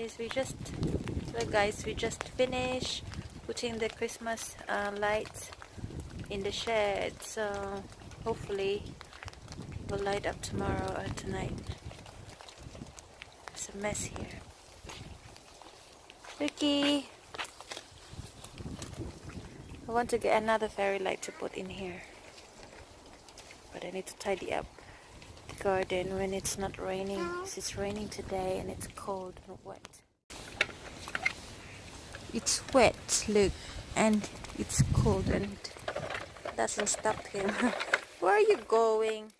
guys, we just finished putting the Christmas lights in the shed, so hopefully it will light up tomorrow or tonight. It's a mess here. Ricky, I want to get another fairy light to put in here, but I need to tidy up the garden when it's not raining. It's raining today and it's cold and wet. It's wet, look, and it's cold and it doesn't stop him. Where are you going?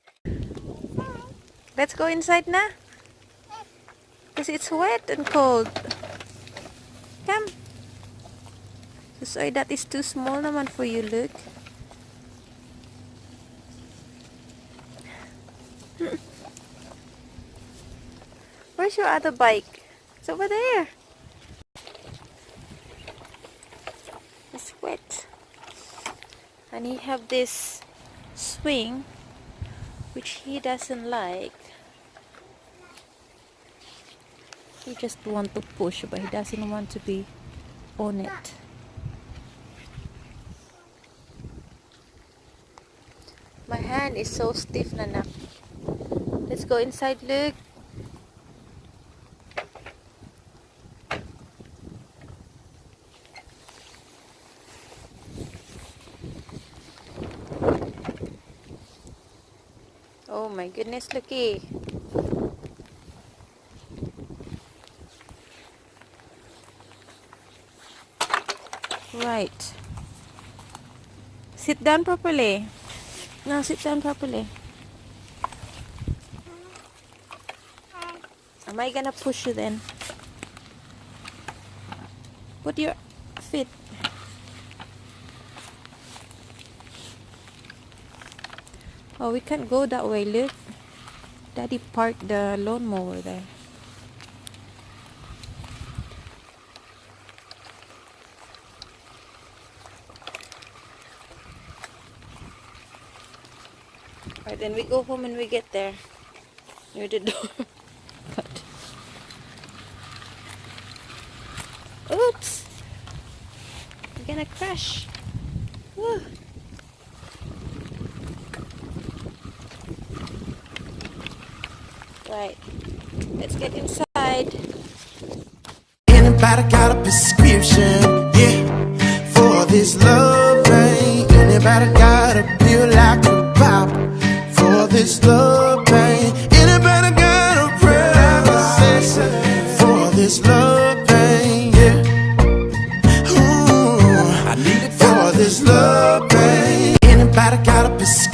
Let's go inside now, because it's wet and cold. Come. Sorry, that is too small naman for you, look. Where's your other bike? It's over there. It's wet. And he have this swing which he doesn't like. He just want to push, but he doesn't want to be on it. My hand is so stiff, Nana. Let's go inside, look. Oh my goodness, looky. Right. Sit down properly. No, sit down properly. Am I gonna push you then? Put your feet. Oh, we can't go that way, look. Daddy parked the lawnmower there. Alright, then we go home when we get there. Near the door. But oops! We're gonna crash. Woo. Right, let's get inside. Anybody got a prescription, yeah, for this love pain? Anybody got a pill like a pop for this love pain? Anybody got a prayer for this love pain, yeah? Ooh, I need it for this love pain. Anybody got a prescription?